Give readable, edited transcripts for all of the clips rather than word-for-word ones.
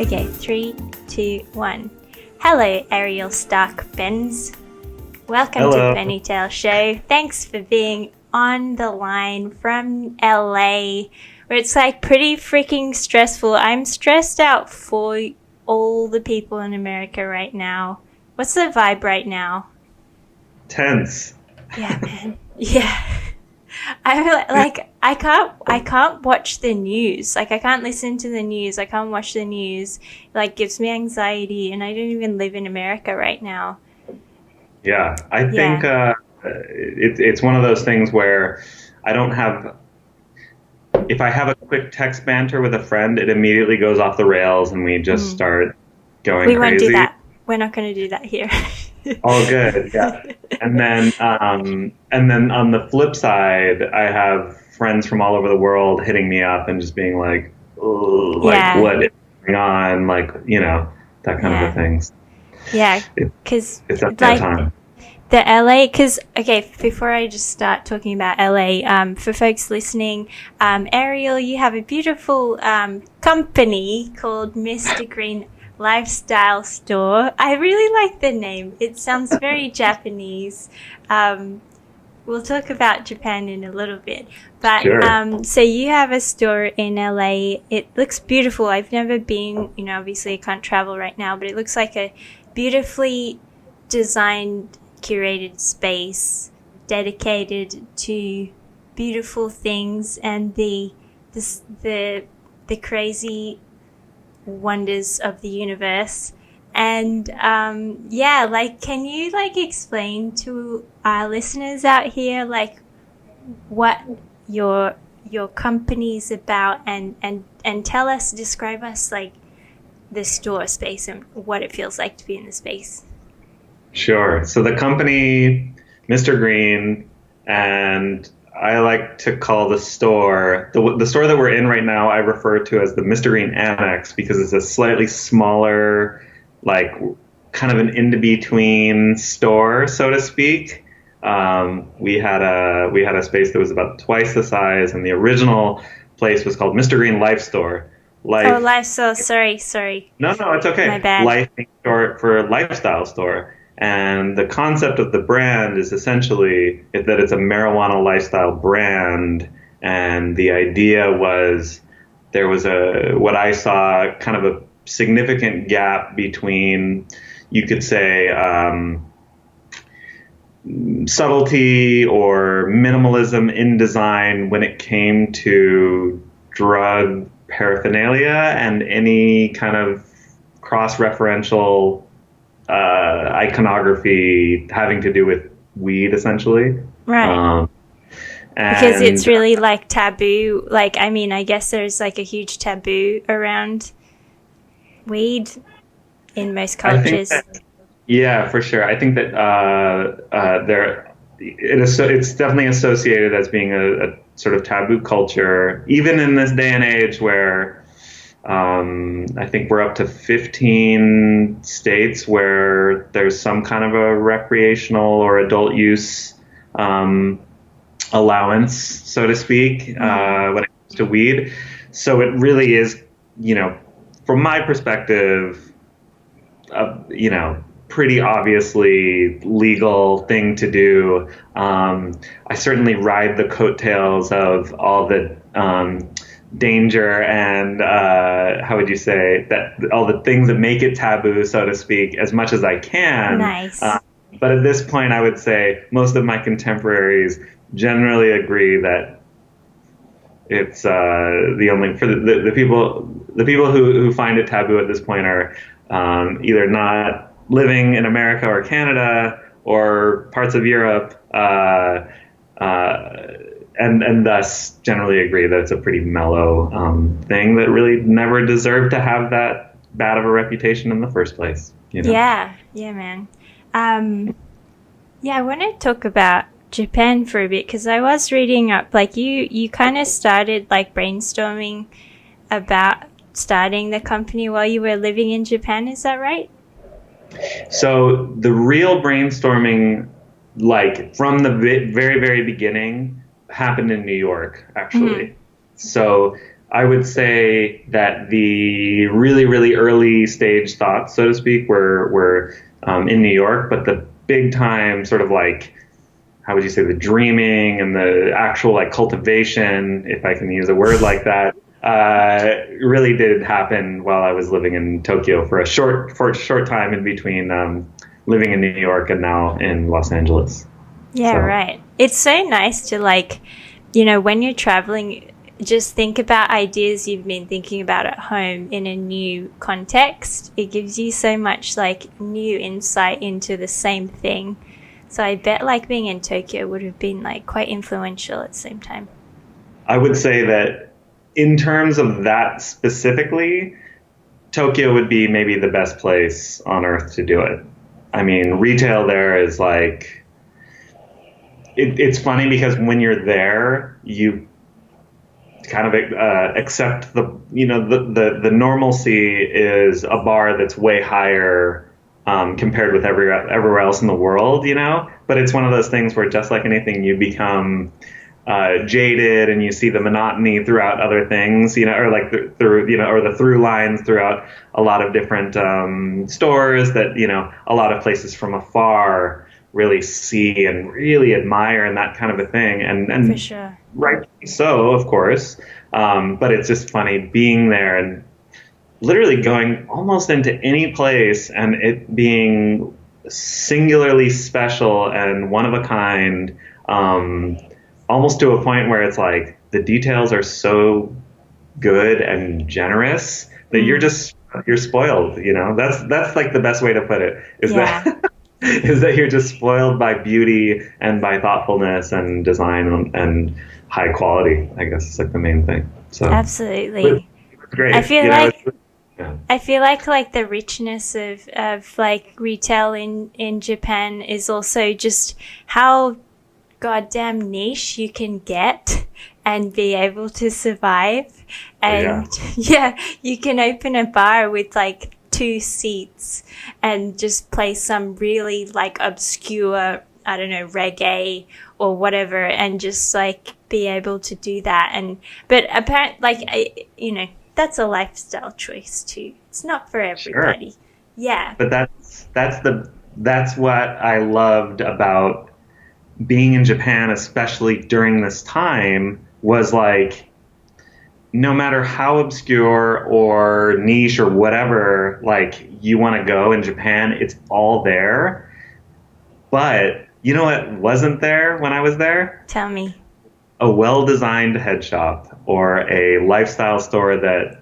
Okay, 3, 2, 1. Hello, Ariel Stark-Benz. Welcome Hello. to Ponytail Show. Thanks for being on the line from LA, where it's like pretty freaking stressful. I'm stressed out for all the people in America right now. What's the vibe right now? Tense. Yeah, man. Yeah. I can't watch the news. Like I can't listen to the news. I can't watch the news. It, like gives me anxiety, and I don't even live in America right now. Yeah, I think Yeah. it's one of those things where I don't have, if I have a quick text banter with a friend, it immediately goes off the rails and we just Mm. start going We won't do crazy. that. We're not going to do that here. All good, yeah. And then on the flip side, I have friends from all over the world hitting me up and just being like, "Ugh, like Yeah. what is going on?" Like, that kind of a Yeah. thing. Yeah. It, Because it's at that like time. the LA, because, okay, before I just start talking about LA, for folks listening, Ariel, you have a beautiful company called Mr. Green Lifestyle Store. I really like the name. It sounds very Japanese. Um, we'll talk about Japan in a little bit. But Sure. so you have a store in LA. It looks beautiful. I've never been, obviously I can't travel right now, but it looks like a beautifully designed, curated space dedicated to beautiful things and the crazy wonders of the universe. And yeah, like, can you like explain to our listeners out here like what your company's about, and tell us, describe us like the store space and what it feels like to be in the space. Sure. So the company, Mr. Green, and I like to call the store, the store that we're in right now, I refer to as the Mr. Green Annex because it's a slightly smaller, like kind of an in-between store, so to speak. We had a space that was about twice the size, and the original place was called Mr. Green Life Store. Oh, Life. life store. Sorry. No, it's My okay. bad. Life being short for lifestyle store. And the concept of the brand is essentially that it's a marijuana lifestyle brand. And the idea was there was what I saw, kind of a significant gap between, you could say, subtlety or minimalism in design when it came to drug paraphernalia and any kind of cross-referential iconography having to do with weed, essentially. Right. Um, Because it's and really like taboo. Like, I mean, I guess there's like a huge taboo around weed in most I think cultures. that, yeah, for sure. I think that it's definitely associated as being a sort of taboo culture, even in this day and age where I think we're up to 15 states where there's some kind of a recreational or adult use um, allowance, so to speak, when it comes to weed. So it really is, from my perspective, pretty obviously legal thing to do. I certainly ride the coattails of all the danger and how would you say that all the things that make it taboo, so to speak, as much as I can. Nice. But at this point, I would say most of my contemporaries generally agree that it's the only for the people who find it taboo at this point are either not living in America or Canada or parts of Europe, and thus generally agree that it's a pretty mellow thing that really never deserved to have that bad of a reputation in the first place. Yeah, man. Um, yeah, I want to talk about Japan for a bit because I was reading up. Like you kind of started like brainstorming about starting the company while you were living in Japan. Is that right? So the real brainstorming, like from the very, very beginning, happened in New York, Mm-hmm. actually. So I would say that the really, really early stage thoughts, so to speak, were in New York, but the big time sort of like, how would you say, the dreaming and the actual like cultivation, if I can use a word like that, really did happen while I was living in Tokyo for a short time in between living in New York and now in Los Angeles. Yeah, So, right. It's so nice to like, when you're traveling, just think about ideas you've been thinking about at home in a new context. It gives you so much like new insight into the same thing. So I bet like being in Tokyo would have been like quite influential at the same time. I would say that in terms of that specifically, Tokyo would be maybe the best place on earth to do it. I mean, retail there is like, it's funny because when you're there, you kind of accept the normalcy is a bar that's way higher compared with everywhere else in the world, but it's one of those things where just like anything, you become jaded and you see the monotony throughout other things, or like or the through lines throughout a lot of different stores that, a lot of places from afar really see and really admire and that kind of a thing. And For sure. rightly so, of course. But it's just funny being there and literally going almost into any place and it being singularly special and one of a kind, almost to a point where it's like the details are so good and generous that you're spoiled. That's like the best way to put it. That is that you're just spoiled by beauty and by thoughtfulness and design and high quality. I guess it's like the main thing. So Absolutely. it's great. I feel Yeah. I feel like the richness of like retail in Japan is also just how goddamn niche you can get and be able to survive. And you can open a bar with like 2 seats and just play some really like obscure, I don't know, reggae or whatever, and just like be able to do that. But apparently, like, that's a lifestyle choice too. It's not for everybody. Sure. Yeah. But that's what I loved about being in Japan, especially during this time, was like, no matter how obscure or niche or whatever, like you want to go in Japan, it's all there. But you know what wasn't there when I was there? Tell me. A well-designed head shop or a lifestyle store that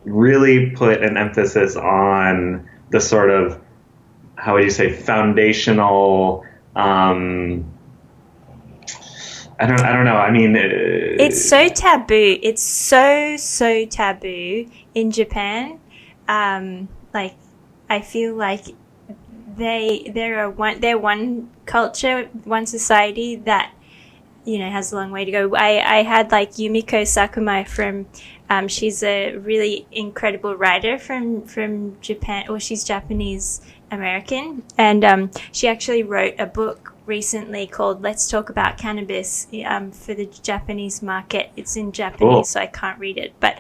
really put an emphasis on the sort of, how would you say, foundational, I don't know. I mean, it's so taboo. It's so taboo in Japan. Like, I feel like they're one culture, one society that has a long way to go. I had like Yumiko Sakuma from, she's a really incredible writer from Japan, or she's Japanese American, and she actually wrote a book recently called Let's Talk About Cannabis for the Japanese market. It's in Japanese, Cool. So I can't read it, but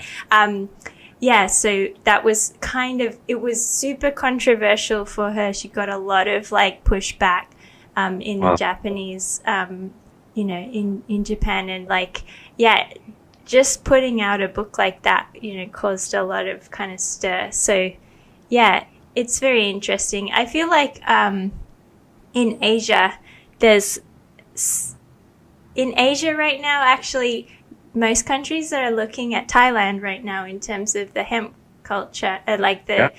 so that was it was super controversial for her. She got a lot of like pushback in the Japanese in Japan, and like just putting out a book like that caused a lot of kind of stir. So it's very interesting. I feel like in Asia right now, actually most countries are looking at Thailand right now in terms of the hemp culture, like the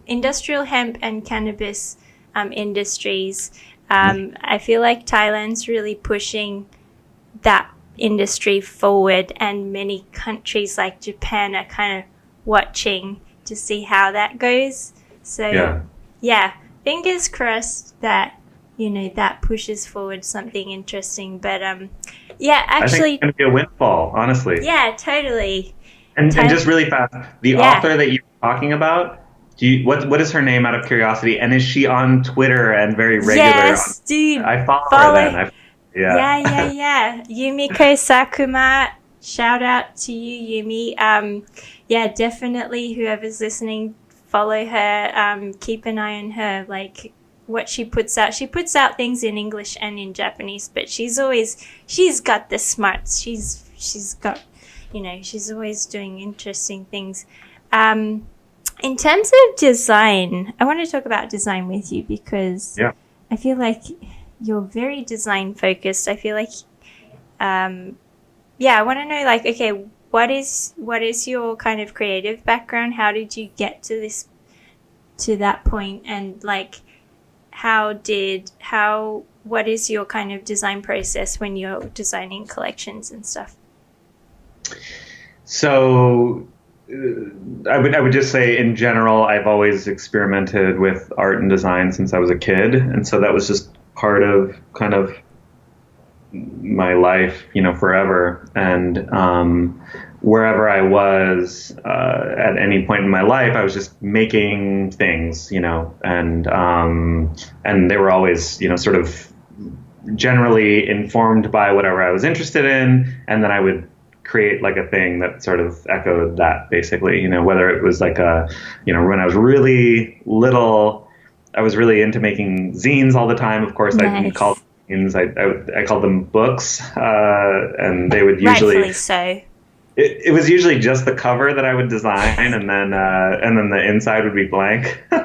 industrial hemp and cannabis industries. I feel like Thailand's really pushing that industry forward, and many countries like Japan are kind of watching to see how that goes. So fingers crossed that that pushes forward something interesting. But actually, I think it's going to be a windfall, honestly. Yeah, totally. And just really fast, the author that you're talking about, what is her name out of curiosity? And is she on Twitter and very regular? Yes, dude. I follow her then. Yeah. Yumiko Sakuma. shout out to you, Yumi. Yeah, definitely whoever's listening, follow her, keep an eye on her, like what she puts out. She puts out things in English and in Japanese, but she's got the smarts. She's got, she's always doing interesting things. In terms of design, I want to talk about design with you because I feel like you're very design focused. I feel like, I want to know, like, okay, what is your kind of creative background? How did you get to that point? And like, what is your kind of design process when you're designing collections and stuff? So I would just say in general, I've always experimented with art and design since I was a kid. And so that was just part of kind of my life, forever. And wherever I was at any point in my life, I was just making things, and they were always, sort of generally informed by whatever I was interested in. And then I would create like a thing that sort of echoed that, basically, whether it was like when I was really little, I was really into making zines all the time. Of course, nice. I didn't call them zines. I called them books, and they would usually. Rightfully so. It was usually just the cover that I would design, and then the inside would be blank, or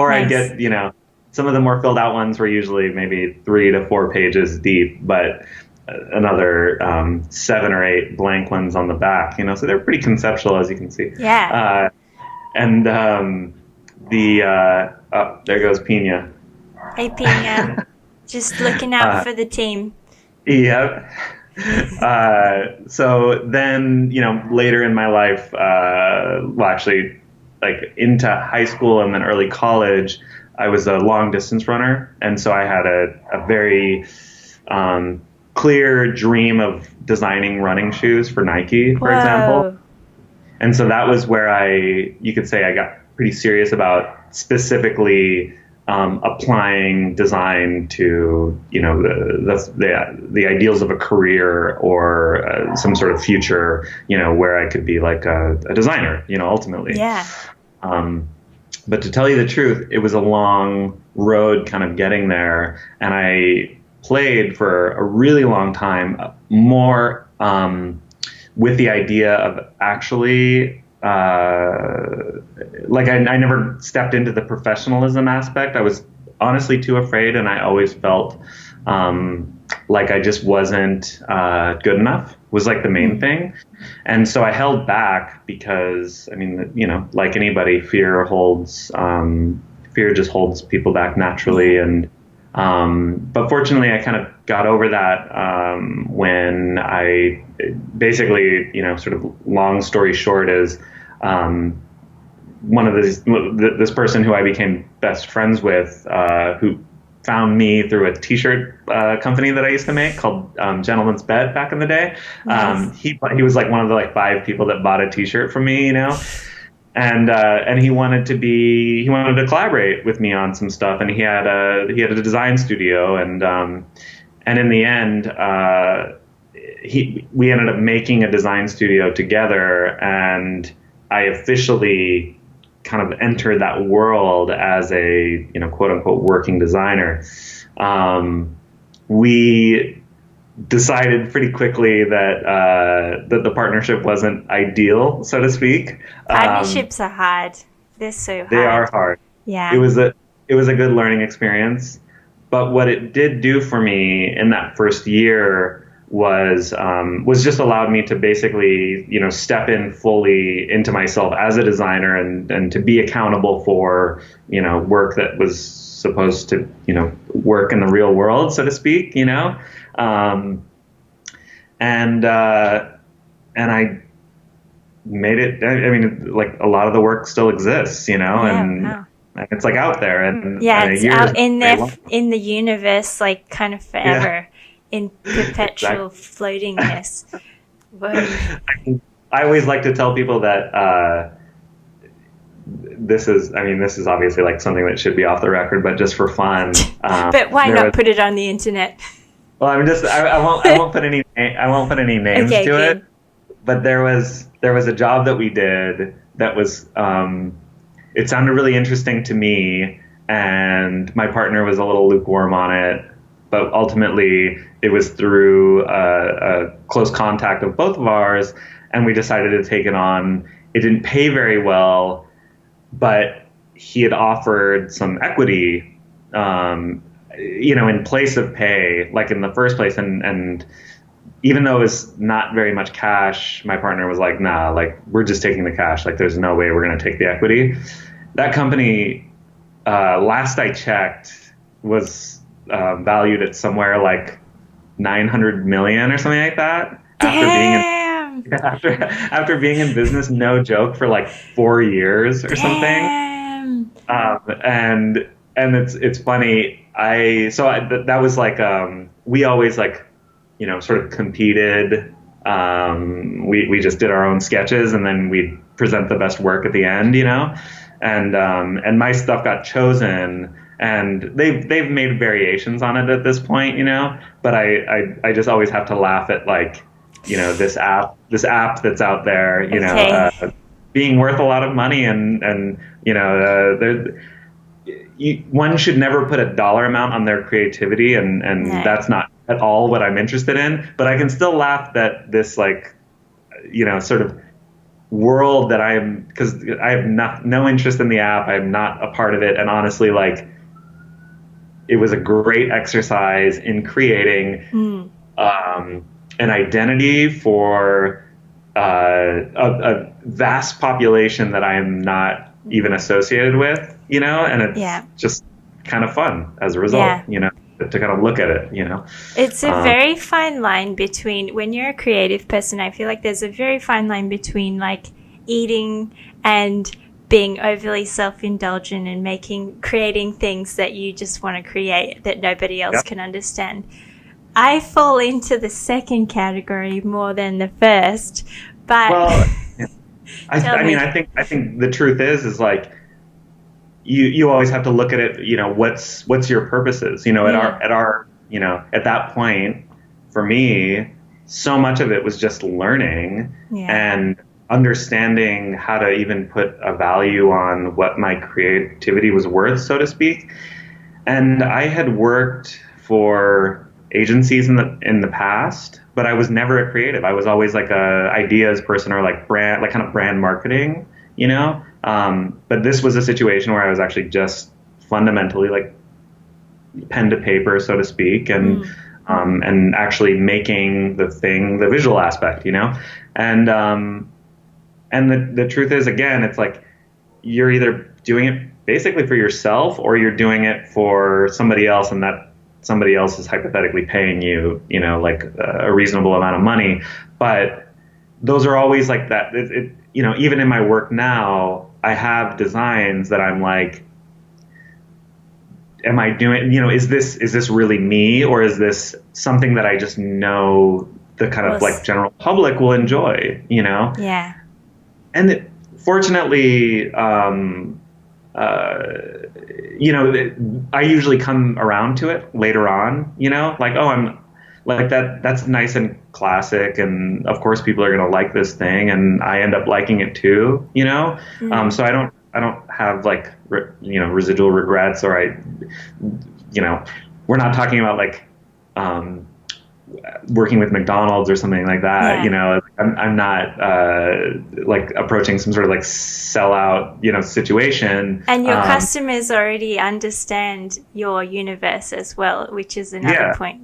nice. I'd get some of the more filled out ones were usually maybe 3 to 4 pages deep, but another 7 or 8 blank ones on the back, so they're pretty conceptual, as you can see. Yeah. There goes Pina. Hey, Pina. Just looking out for the team. Yep. So then, later in my life, actually, like into high school and then early college, I was a long distance runner. And so I had a very clear dream of designing running shoes for Nike, for example. And so that was where you could say I got pretty serious about specifically applying design to, the ideals of a career or some sort of future, where I could be like a designer, ultimately. Yeah. But to tell you the truth, it was a long road kind of getting there. And I played for a really long time, more with the idea of actually, I never stepped into the professionalism aspect. I was honestly too afraid, and I always felt like I just wasn't good enough, was like the main thing. And so I held back because, like anybody, fear just holds people back naturally. And but fortunately, I kind of got over that when I basically, sort of long story short is one of this person who I became best friends with, who found me through a T-shirt company that I used to make called Gentleman's Bed back in the day. Nice. He was like one of the 5 people that bought a T-shirt from me, and he wanted to collaborate with me on some stuff, and he had a design studio, and in the end, we ended up making a design studio together, and I officially kind of entered that world as a quote unquote working designer. We decided pretty quickly that the partnership wasn't ideal, so to speak. Partnerships are hard. They're so hard. They are hard. Yeah. It was a good learning experience, but what it did do for me in that first year was just allowed me to basically, step in fully into myself as a designer and to be accountable for, work that was supposed to, work in the real world, so to speak, and I made it. Like a lot of the work still exists, and it's like out there, and it's out in the universe, like kind of forever. Yeah. In perpetual floatingness. I always like to tell people that this is obviously like something that should be off the record, but just for fun. But why not put it on the internet? Well, I won't put any I won't put any names Okay, to it. good. But there was a job that we did that was it sounded really interesting to me, and my partner was a little lukewarm on it. But ultimately, it was through a close contact of both of ours, and we decided to take it on. It didn't pay very well, but he had offered some equity, in place of pay, like in the first place, and even though it was not very much cash, my partner was like, nah, like we're just taking the cash. Like there's no way we're going to take the equity. That company, last I checked, was valued at somewhere like 900 million or something like that Damn. after being in business, no joke, for like 4 years or something. Damn. And it's funny. That was like we always like sort of competed. We just did our own sketches, and then we'd present the best work at the end, and my stuff got chosen, and they've made variations on it at this point, but I just always have to laugh at like, this app that's out there, Okay. being worth a lot of money, and one should never put a dollar amount on their creativity, and No. that's not at all what I'm interested in. But I can still laugh that this like, sort of world that because I have no interest in the app. I'm not a part of it, and honestly, like, it was a great exercise in creating an identity for a vast population that I am not even associated with, and it's just kind of fun as a result, to kind of look at it, It's a very fine line between, when you're a creative person, I feel like there's a very fine line between like eating and being overly self-indulgent and creating things that you just want to create that nobody else can understand. I fall into the second category more than the first, but I think the truth is like you always have to look at it, what's your purposes, at our at that point, for me, so much of it was just learning and understanding how to even put a value on what my creativity was worth, so to speak. And I had worked for agencies in the past, but I was never a creative. I was always like a ideas person, or like brand, like kind of brand marketing, but this was a situation where I was actually just fundamentally like pen to paper, so to speak, and actually making the visual aspect, and the truth is, again, it's like you're either doing it basically for yourself, or you're doing it for somebody else, and that somebody else is hypothetically paying you, like a reasonable amount of money. But those are always like that. Even in my work now, I have designs that I'm like, am I doing, is this really me, or is this something that I just know the kind of like general public will enjoy, Yeah. And fortunately, I usually come around to it later on, like, oh, I'm like that's nice and classic, and of course people are going to like this thing, and I end up liking it too, so I don't have like residual regrets, or we're not talking about like working with McDonald's or something like that. I'm not like approaching some sort of like sellout situation. And your customers already understand your universe as well, which is another point,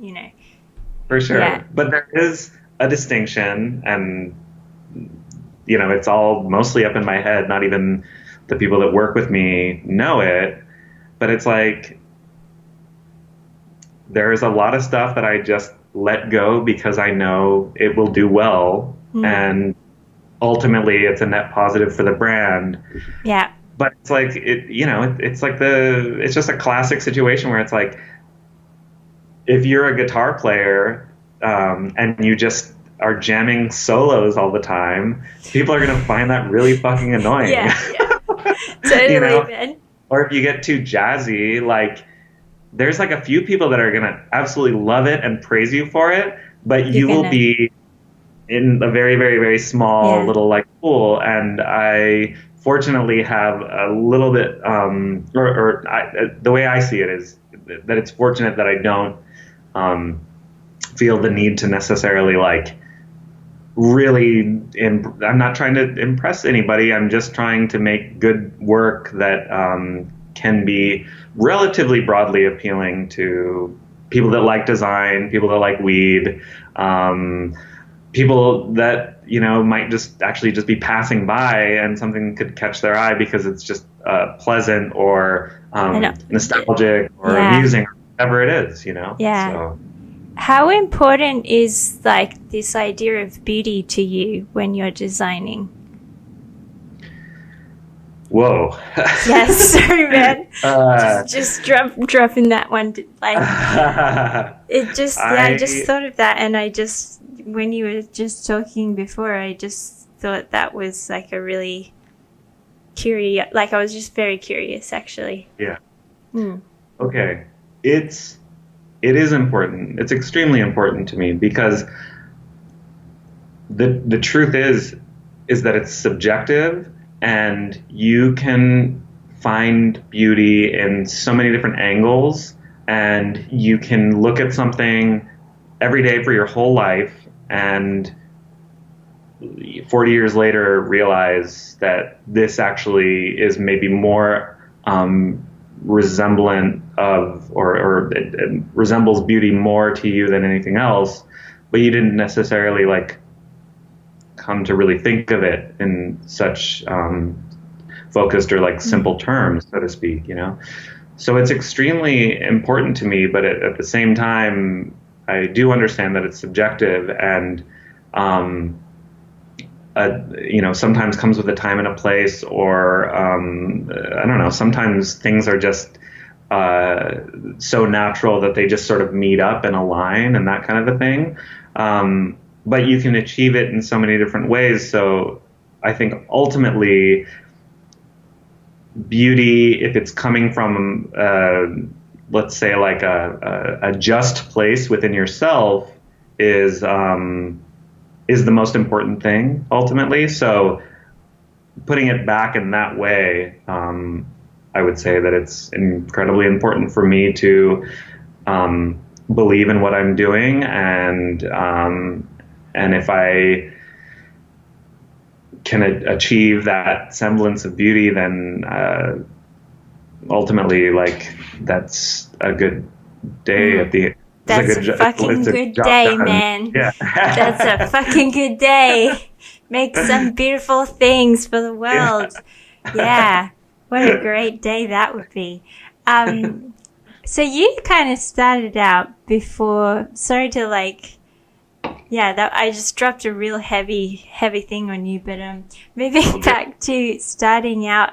For sure. Yeah. But there is a distinction, and it's all mostly up in my head. Not even the people that work with me know it, but it's like there is a lot of stuff that I just let go because I know it will do well, and ultimately it's a net positive for the brand. Yeah. But it's like it's just a classic situation where it's like, if you're a guitar player and you just are jamming solos all the time, people are going to find that really fucking annoying. Yeah. Totally, man. Or if you get too jazzy, like, there's like a few people that are going to absolutely love it and praise you for it, but you will be in a very, very, very small little like pool. And I fortunately have a little bit, the way I see it is that it's fortunate that I don't feel the need to necessarily like I'm not trying to impress anybody. I'm just trying to make good work that can be relatively broadly appealing to people that like design, people that like weed, people that, you know, might just actually just be passing by and something could catch their eye because it's just pleasant or nostalgic or amusing, or whatever it is, you know? Yeah. So. How important is like this idea of beauty to you when you're designing? Whoa. Yes, sorry, man. Just dropping that one. Like, it just, I just thought of that, and when you were just talking before, I just thought that was like a really curious, like I was just very curious, actually. Yeah. Okay. It is important. It's extremely important to me because the truth is that it's subjective, and you can find beauty in so many different angles, and you can look at something every day for your whole life and 40 years later realize that this actually is maybe more resemblant of or it resembles beauty more to you than anything else, but you didn't necessarily like come to really think of it in such focused or like simple terms, so to speak, you know. So it's extremely important to me, but at the same time I do understand that it's subjective, and you know, sometimes comes with a time and a place, or I don't know, sometimes things are just so natural that they just sort of meet up and align and that kind of a thing. But you can achieve it in so many different ways. So I think ultimately beauty, if it's coming from, let's say like a just place within yourself, is the most important thing ultimately. So putting it back in that way, I would say that it's incredibly important for me to believe in what I'm doing, and if I can achieve that semblance of beauty, then ultimately, like, that's a good day at the end. That's a fucking good day, man. Yeah. That's a fucking good day. Make some beautiful things for the world. Yeah. What a great day that would be. So you kind of started out before, sorry to like, I just dropped a real heavy thing on you, but moving back to starting out,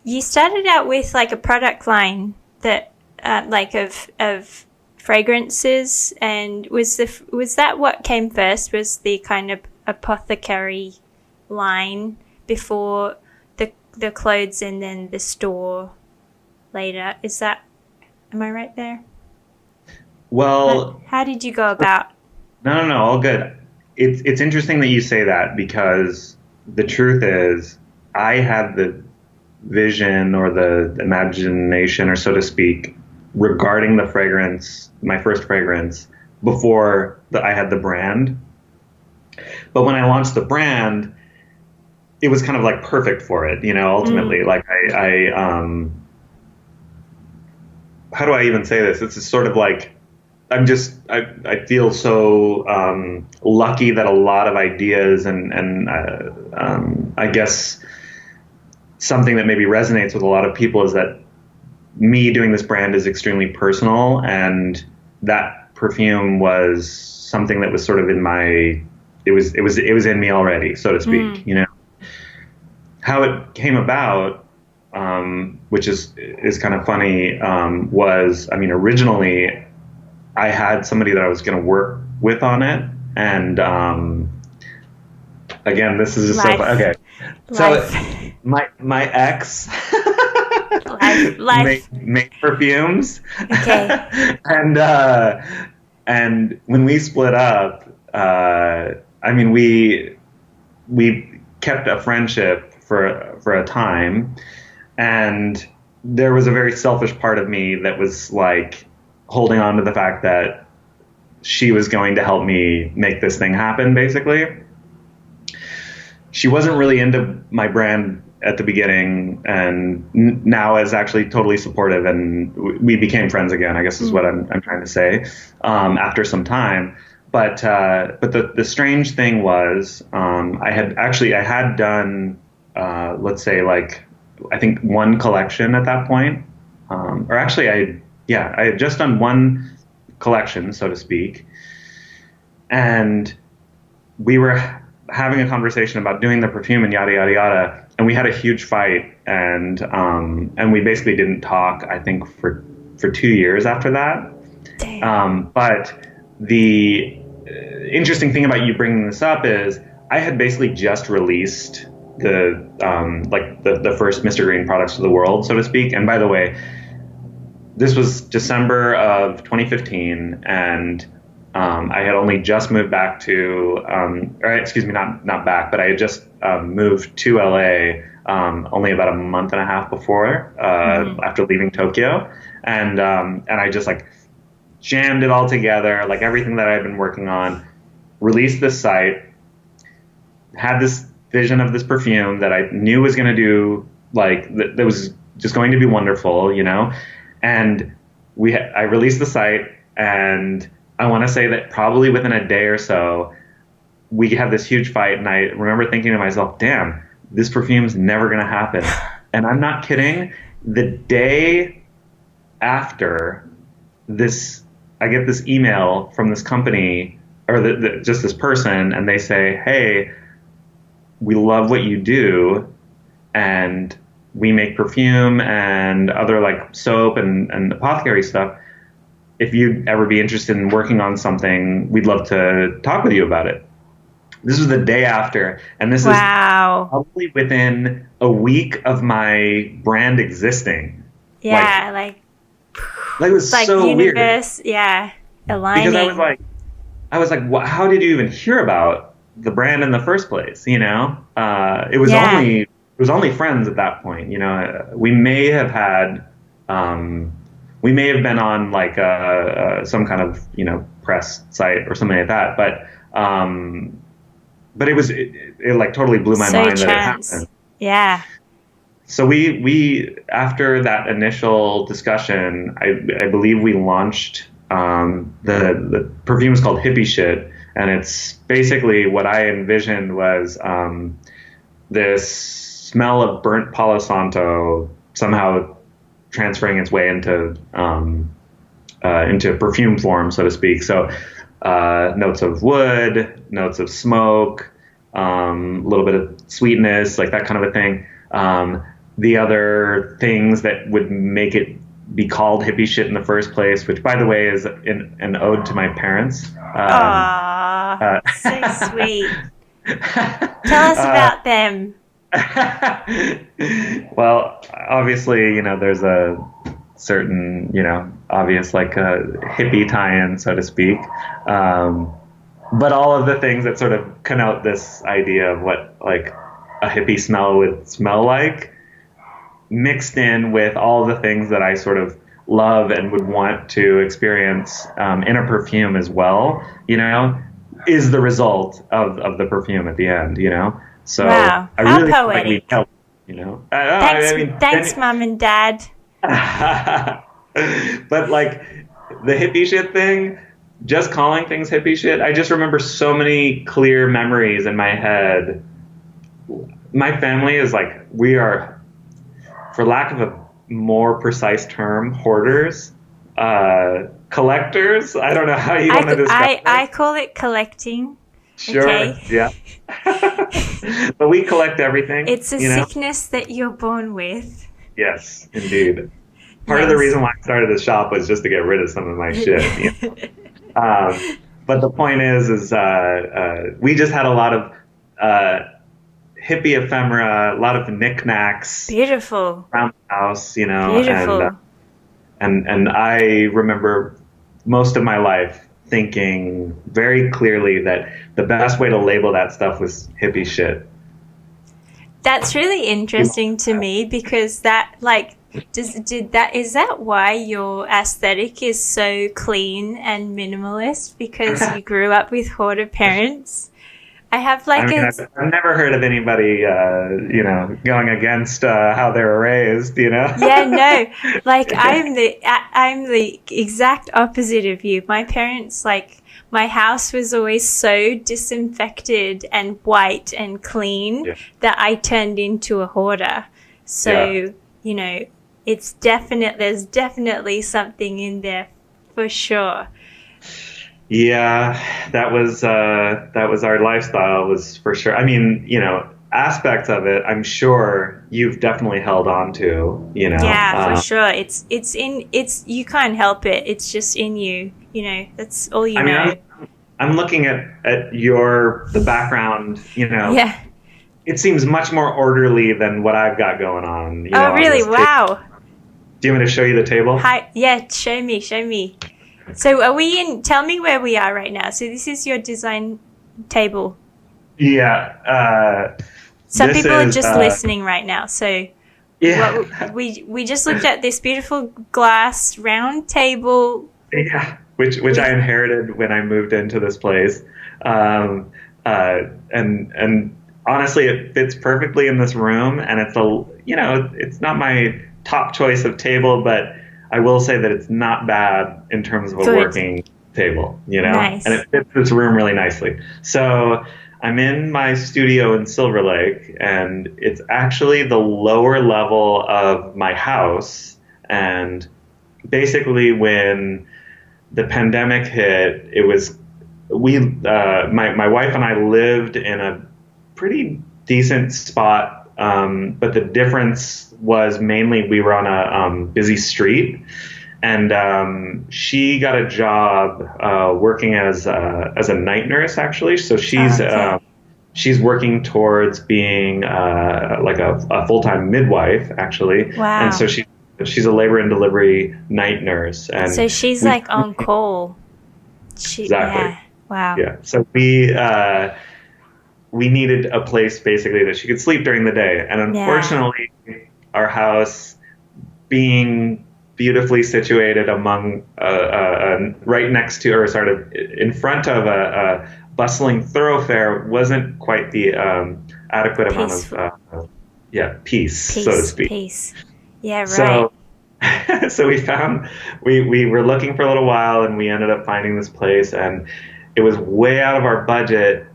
you started out with like a product line that like of fragrances, and was that what came first? Was the kind of apothecary line before the clothes, and then the store later? Am I right there? Well, how did you go about? No, all good. It's interesting that you say that, because the truth is I had the vision or the imagination, or so to speak, regarding the fragrance, my first fragrance, before I had the brand. But when I launched the brand, it was kind of like perfect for it, you know, ultimately. Like I how do I even say this? It's sort of like, I feel so lucky that a lot of ideas and I guess something that maybe resonates with a lot of people is that me doing this brand is extremely personal, and that perfume was something that was sort of in my, it was in me already, so to speak. You know, how it came about, which is kind of funny, was, I mean, originally I had somebody that I was going to work with on it, and again, this is just so okay. So my ex make perfumes, okay, and And when we split up, I mean, we kept a friendship for a time, and there was a very selfish part of me that was like holding on to the fact that she was going to help me make this thing happen, basically. She wasn't really into my brand at the beginning, and now is actually totally supportive, and we became friends again, I guess is what I'm trying to say, after some time. But the strange thing was, I had done, let's say, like, I think one collection at that point, or actually I had just done one collection, so to speak, and we were having a conversation about doing the perfume and yada yada yada, and we had a huge fight, and we basically didn't talk, I think, for 2 years after that. But the interesting thing about you bringing this up is I had basically just released the first Mr. Green products to the world, so to speak. And by the way, this was December of 2015, and I had only just moved back to, or excuse me, not back, but I had just moved to LA only about a month and a half before, after leaving Tokyo, and I just like jammed it all together, like everything that I had been working on, released this site, had this vision of this perfume that I knew was going to do, like, that was just going to be wonderful, you know, and I released the site, and I want to say that probably within a day or so, we had this huge fight, and I remember thinking to myself, damn, this perfume's never going to happen. And I'm not kidding. The day after this, I get this email from this company, or just this person, and they say, hey, we love what you do, and we make perfume and other like soap and apothecary stuff. If you'd ever be interested in working on something, we'd love to talk with you about it. This was the day after, and this is probably within a week of my brand existing. Yeah, like it was like so universe, weird. Yeah, aligning. Because I was like, how did you even hear about the brand in the first place? You know, it was only friends at that point. You know, we may have had. We may have been on like some kind of, you know, press site or something like that, but it like totally blew my mind that it happened. Yeah. So we after that initial discussion, I believe we launched the perfume is called Hippie Shit, and it's basically what I envisioned was this smell of burnt Palo Santo somehow transferring its way into perfume form, so to speak. So notes of wood, notes of smoke, a little bit of sweetness, like that kind of a thing. The other things that would make it be called Hippie Shit in the first place, which, by the way, is an ode to my parents. So sweet. Tell us about them. Well, obviously, you know, there's a certain, you know, obvious like a hippie tie-in, so to speak. But all of the things that sort of connote this idea of what like a hippie smell would smell like, mixed in with all the things that I sort of love and would want to experience in a perfume as well, you know, is the result of the perfume at the end, you know. So wow, I how really poetic. Like you know. Thanks, Mum and Dad. But like the hippie shit thing, just calling things hippie shit, I just remember so many clear memories in my head. My family is like, we are, for lack of a more precise term, hoarders, collectors. I don't know how you want to describe it. I call it collecting. Sure. Okay. Yeah. But we collect everything. It's a sickness that you're born with. Yes, indeed. Part of the reason why I started this shop was just to get rid of some of my shit. You know? But the point is we just had a lot of hippie ephemera, a lot of knickknacks. Beautiful. Around the house, you know. Beautiful. And I remember most of my life thinking very clearly that the best way to label that stuff was hippie shit. That's really interesting to me because that like is that why your aesthetic is so clean and minimalist because you grew up with hoarder parents? I have I like mean, a I've never heard of anybody, going against how they were raised. yeah, no, like I'm the exact opposite of you. My parents, like, my house was always so disinfected and white and clean Yeah. that I turned into a hoarder. Yeah. So, there's definitely something in there for sure. Yeah, that was our lifestyle, was for sure. I mean, aspects of it, I'm sure you've definitely held on to. Yeah, for sure. It's you can't help it. It's just in you. That's all you I mean, know. I'm looking at the background. Yeah. It seems much more orderly than what I've got going on. Oh, On really? this table. Wow. Do you want me to show you the table? Hi. Yeah, show me, show me. So are we in, tell me where we are right now. So this is your design table. Yeah. Some This people are is just listening right now. So yeah. we just looked at this beautiful glass round table. Yeah, which I inherited when I moved into this place, and honestly, it fits perfectly in this room. And it's not my top choice of table, but I will say that it's not bad in terms of a Good. working table. Nice. And it fits this room really nicely. So I'm in my studio in Silver Lake, and it's actually the lower level of my house. And basically, when the pandemic hit, it was my wife and I lived in a pretty decent spot, but the difference was mainly we were on a busy street, and she got a job working as a night nurse, actually. So she's working towards being like a full-time midwife, actually. Wow. And so she's a labor and delivery night nurse, and So she's like on call. exactly. Yeah. Wow. Yeah. So we needed a place basically that she could sleep during the day, and unfortunately, our house, being beautifully situated among right next to, or sort of in front of a bustling thoroughfare, wasn't quite the adequate amount of peace, so to speak. Peace. Yeah, right. So we were looking for a little while, and we ended up finding this place, and it was way out of our budget,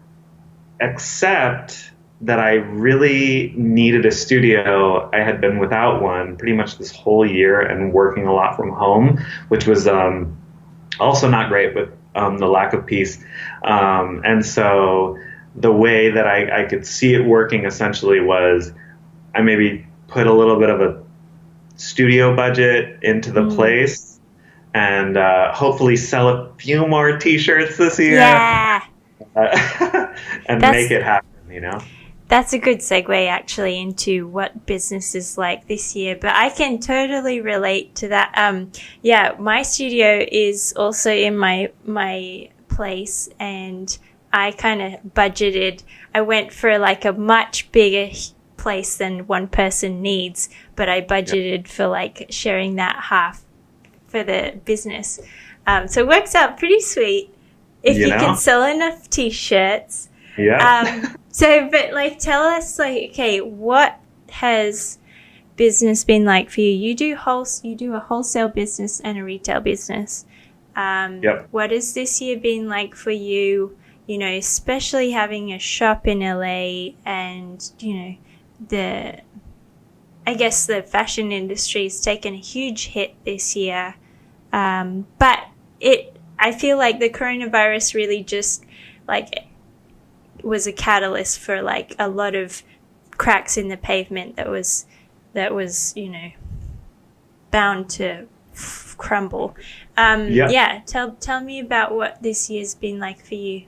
except that I really needed a studio. I had been without one pretty much this whole year and working a lot from home, which was also not great with the lack of peace. And so the way that I could see it working essentially was I maybe put a little bit of a studio budget into the place, and hopefully sell a few more t-shirts this year. Yeah. And make it happen, That's a good segue actually into what business is like this year, but I can totally relate to that. My studio is also in my place, and I kind of budgeted. I went for like a much bigger place than one person needs, but I budgeted for like sharing that half for the business. So it works out pretty sweet if you can sell enough t-shirts. Yeah. But like, tell us, like, okay, what has business been like for you? You do a wholesale business and a retail business. Yep. What has this year been like for you? Especially having a shop in LA, and I guess the fashion industry has taken a huge hit this year. But I feel like the coronavirus really just like was a catalyst for like a lot of cracks in the pavement that was bound to crumble. Tell me about what this year's been like for you.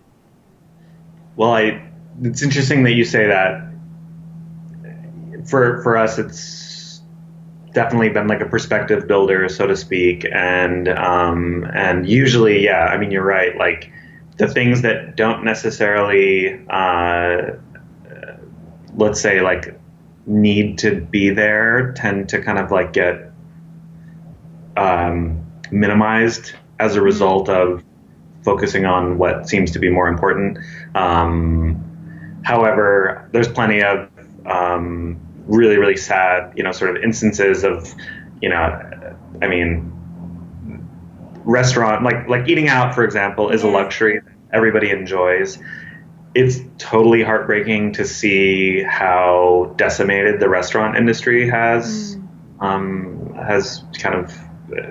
Well, it's interesting that you say that. For us, definitely been like a perspective builder, so to speak. And usually, yeah, I mean, you're right. Like the things that don't necessarily, let's say, like need to be there tend to kind of like get minimized as a result of focusing on what seems to be more important. However, there's plenty of really, really sad, sort of instances of, I mean, restaurant, like eating out, for example, is a luxury that everybody enjoys. It's totally heartbreaking to see how decimated the restaurant industry has kind of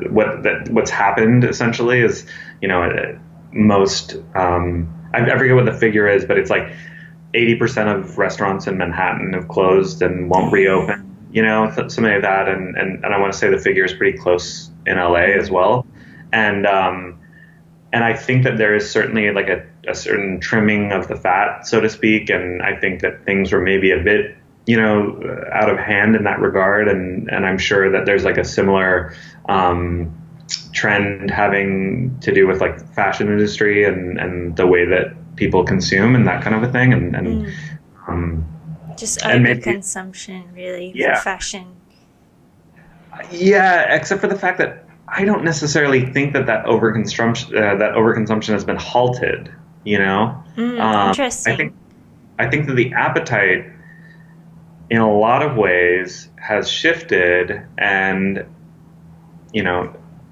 what's happened essentially is, most, I forget what the figure is, but it's like 80% of restaurants in Manhattan have closed and won't reopen, something like that. And I want to say the figure is pretty close in LA as well. And I think that there is certainly like a certain trimming of the fat, so to speak. And I think that things were maybe a bit, out of hand in that regard. And I'm sure that there's like a similar trend having to do with like fashion industry and the way that people consume and that kind of a thing. Just overconsumption, really, for fashion. Yeah, except for the fact that I don't necessarily think that overconsumption has been halted. Interesting. I think that the appetite, in a lot of ways, has shifted, and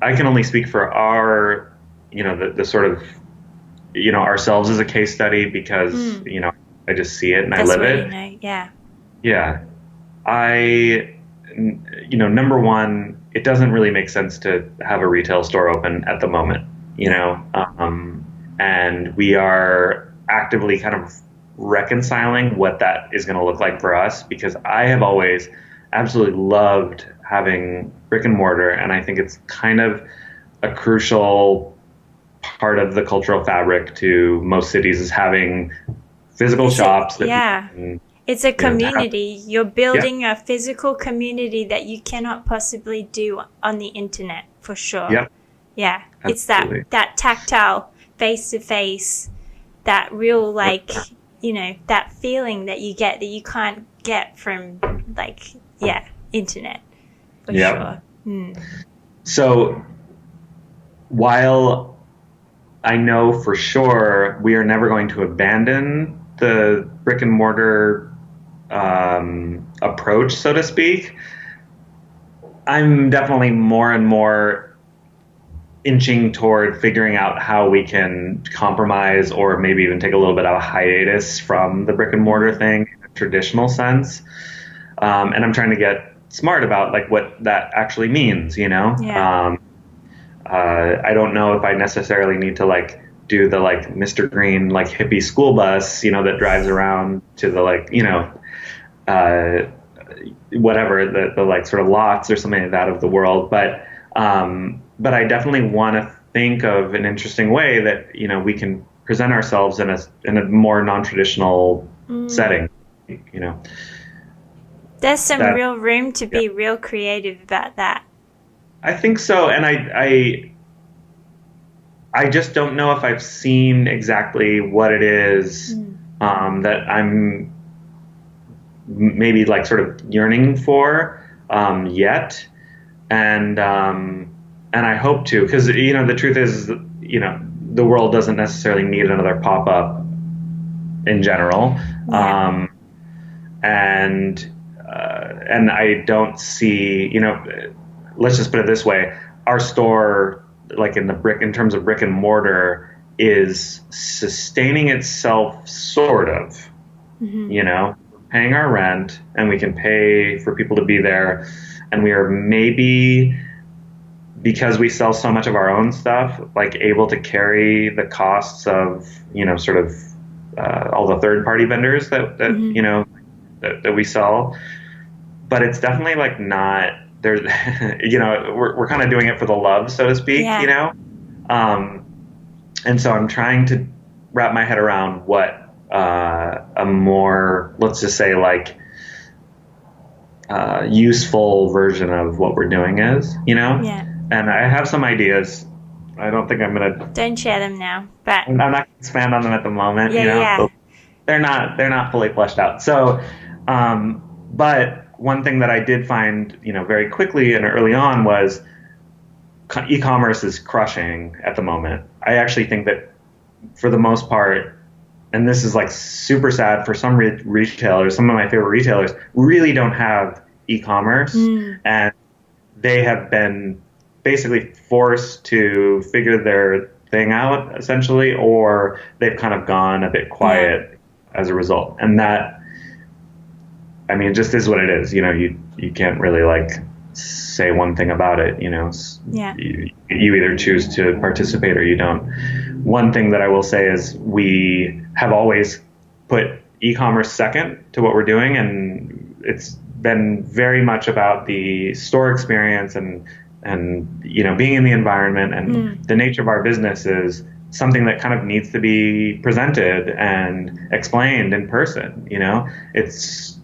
I can only speak for our, the sort of, ourselves as a case study because I just see it and I live it. Yeah. Number one, it doesn't really make sense to have a retail store open at the moment, and we are actively kind of reconciling what that is going to look like for us, because I have always absolutely loved having brick and mortar, and I think it's kind of a crucial part of the cultural fabric to most cities is having physical shops. It's a community. You're building a physical community that you cannot possibly do on the internet, for sure. Yep. Yeah. Absolutely. It's that tactile, face-to-face, that real, that feeling that you get that you can't get from, internet, for sure. So while I know for sure we are never going to abandon the brick and mortar approach, so to speak, I'm definitely more and more inching toward figuring out how we can compromise or maybe even take a little bit of a hiatus from the brick and mortar thing in a traditional sense. And I'm trying to get smart about like what that actually means, I don't know if I necessarily need to like do the like Mr. Green like hippie school bus, that drives around to the whatever the like sort of lots or something like that of the world, but I definitely want to think of an interesting way that we can present ourselves in a more non-traditional setting. There's some real room to be real creative about that. I think so, and I just don't know if I've seen exactly what it is that I'm maybe like sort of yearning for yet, and I hope to, because the truth is, the world doesn't necessarily need another pop-up in general, and I don't see, let's just put it this way, our store, like in terms of brick and mortar, is sustaining itself sort of, paying our rent, and we can pay for people to be there, and we are maybe, because we sell so much of our own stuff, like able to carry the costs of, sort of all the third-party vendors that that we sell. But it's definitely like not there's, we're kind of doing it for the love, so to speak, and so I'm trying to wrap my head around what a more, let's just say, like useful version of what we're doing is, you know? Yeah. And I have some ideas. I don't think I'm gonna. Don't share them now, but I'm not gonna expand on them at the moment. You know, yeah. they're not fully fleshed out. So, but one thing that I did find, very quickly and early on was e-commerce is crushing at the moment. I actually think that for the most part, and this is like super sad for some retailers, some of my favorite retailers really don't have e-commerce, and they have been basically forced to figure their thing out essentially, or they've kind of gone a bit quiet as a result. And that, I mean, it just is what it is. You can't really like say one thing about it. You either choose to participate or you don't. One thing that I will say is we have always put e-commerce second to what we're doing, and it's been very much about the store experience and being in the environment, and the nature of our business is something that kind of needs to be presented and explained in person. It's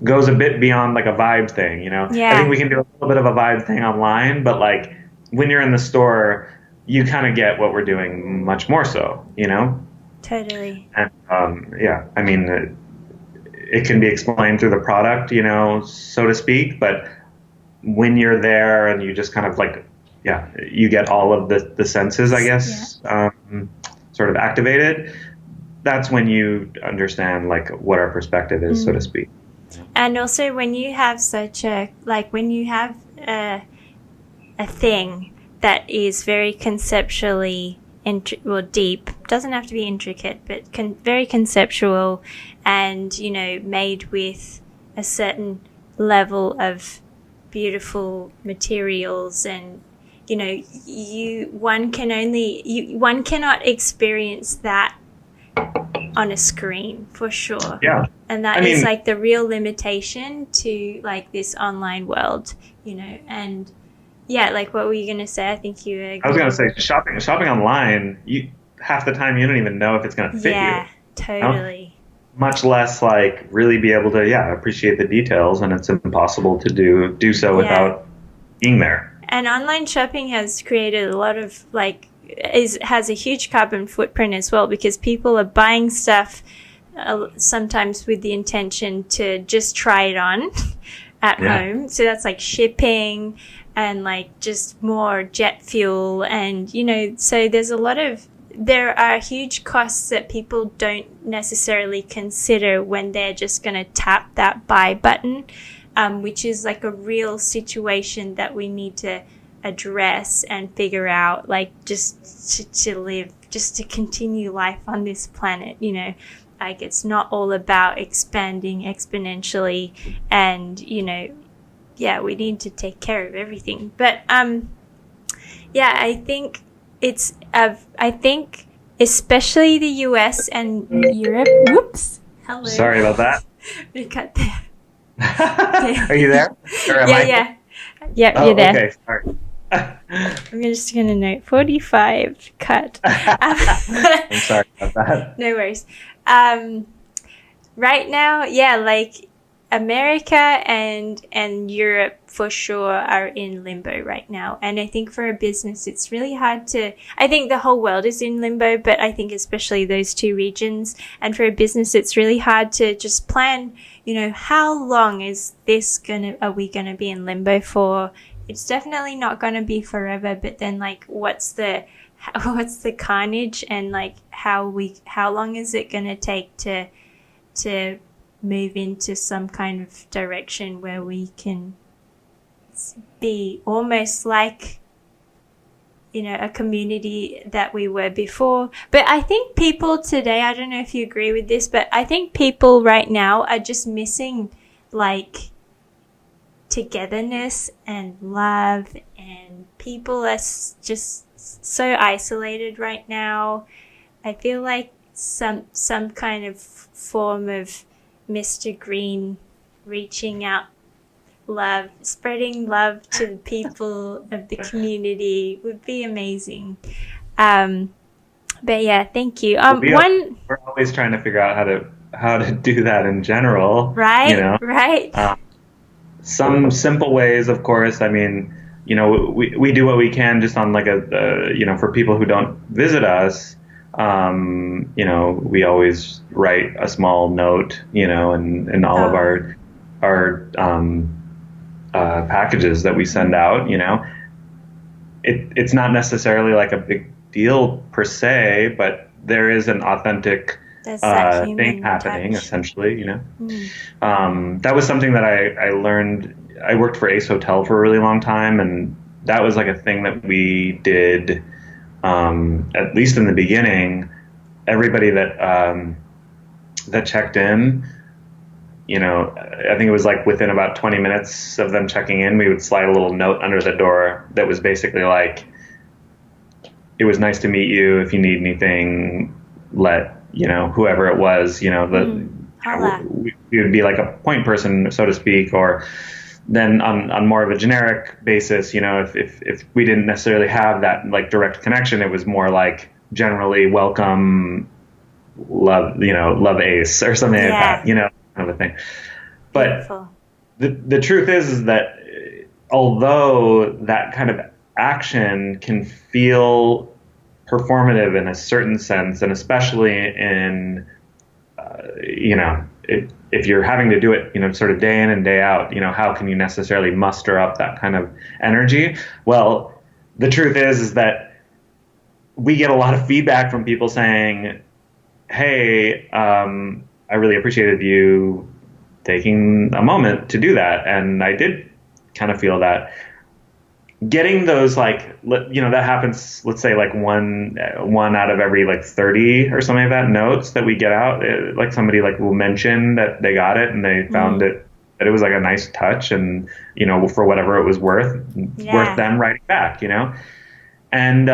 goes a bit beyond like a vibe thing. I think we can do a little bit of a vibe thing online, but like when you're in the store, you kind of get what we're doing much more so. Totally. And I mean, it can be explained through the product, so to speak, but when you're there and you just kind of like, you get all of the senses, I guess, sort of activated. That's when you understand like what our perspective is, so to speak. And also when you have when you have a thing that is very conceptually deep, doesn't have to be intricate, but very conceptual, and made with a certain level of beautiful materials, and one cannot experience that on a screen for sure. Yeah. And that is like the real limitation to like this online world, and like what were you going to say? I think you were... I was going to say shopping online, half the time you don't even know if it's going to fit you. Yeah, totally. Much less like really be able to, appreciate the details, and it's impossible to do so without being there. And online shopping has created a lot of has a huge carbon footprint as well, because people are buying stuff sometimes with the intention to just try it on at home. So that's like shipping and like just more jet fuel, and so there are huge costs that people don't necessarily consider when they're just going to tap that buy button, which is like a real situation that we need to address and figure out, like just to live, just to continue life on this planet. Like it's not all about expanding exponentially, and we need to take care of everything. But I think I think especially the US and Europe. Whoops. Hello. Sorry about that. We cut there. Are you there? Or am I? Yeah. Yeah, you're there. Okay, sorry. I'm just going to note 45 cut. I'm sorry about that. No worries. Right now, like America and Europe for sure are in limbo right now. And I think for a business, it's really hard I think the whole world is in limbo, but I think especially those two regions. And for a business, it's really hard to just plan, how long are we going to be in limbo for? It's definitely not going to be forever, but then like what's the carnage, and like how long is it going to take to move into some kind of direction where we can be almost like a community that we were before. But I think people today, I don't know if you agree with this, but I think people right now are just missing like togetherness and love, and people are just so isolated right now. I feel like some kind of form of Mr. Green reaching out love, spreading love to the people of the community would be amazing. But thank you. We're always trying to figure out how to how to do that in general. Right, right. Some simple ways, of course. I mean, we do what we can just on like for people who don't visit us. We always write a small note, in all of our packages that we send out. It's not necessarily like a big deal per se, but there is an authentic thing happening, touch. Essentially. That was something that I learned. I worked for Ace Hotel for a really long time, and that was like a thing that we did, at least in the beginning. Everybody that checked in, I think it was like within about 20 minutes of them checking in, we would slide a little note under the door that was basically like, "It was nice to meet you. If you need anything, let whoever it was, we would be like a point person, so to speak, or then on more of a generic basis, if we didn't necessarily have that like direct connection, it was more like generally welcome, love Ace or something like that, kind of a thing. But Beautiful. the truth is that although that kind of action can feel performative in a certain sense, and especially in, if you're having to do it, sort of day in and day out, how can you necessarily muster up that kind of energy? Well, the truth is that we get a lot of feedback from people saying, "Hey, I really appreciated you taking a moment to do that." And I did kind of feel that. Getting those, like, that happens, let's say like one out of every like 30 or something like that notes that we get out, like somebody like will mention that they got it and they found that it was like a nice touch, and for whatever it was worth them writing back, and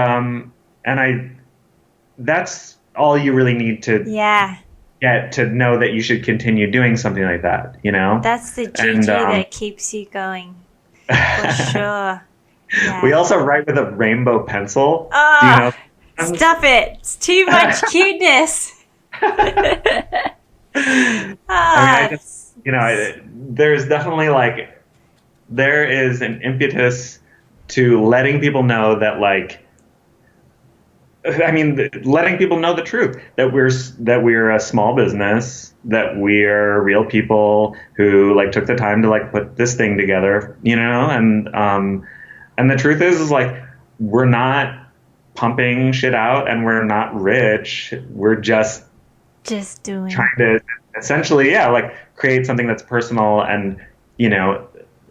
that's all you really need to get to know that you should continue doing something like that, That's the juju that keeps you going, for sure. Yeah. We also write with a rainbow pencil. Oh, stop it. It's too much cuteness. There's definitely like, there is an impetus to letting people know that letting people know the truth, that we're a small business, that we're real people who like took the time to like put this thing together, and the truth is like, we're not pumping shit out and we're not rich. We're just doing, trying to essentially, like create something that's personal and,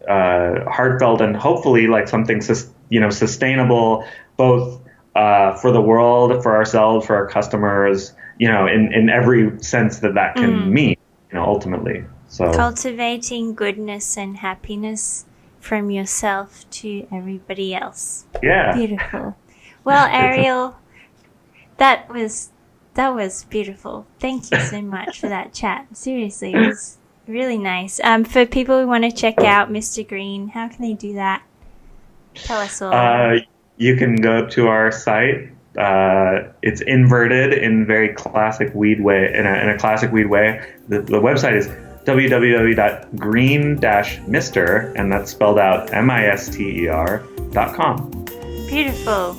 heartfelt, and hopefully like something, sustainable, both for the world, for ourselves, for our customers, in every sense that can mean, ultimately. So cultivating goodness and happiness from yourself to everybody else. Yeah. Beautiful. Well, Ariel, that was beautiful. Thank you so much for that chat. Seriously, it was really nice. For people who want to check out Mr. Green, how can they do that? Tell us all. You can go to our site. It's inverted in very classic weed way. In a classic weed way. The website is www.green-mister, and that's spelled out mister.com. Beautiful.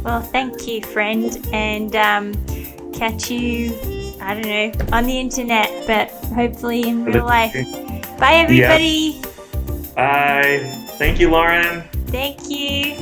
Well, thank you, friend, and catch you, I don't know, on the internet, but hopefully in real life. Bye, everybody. Yeah. Bye. Thank you, Lauren. Thank you.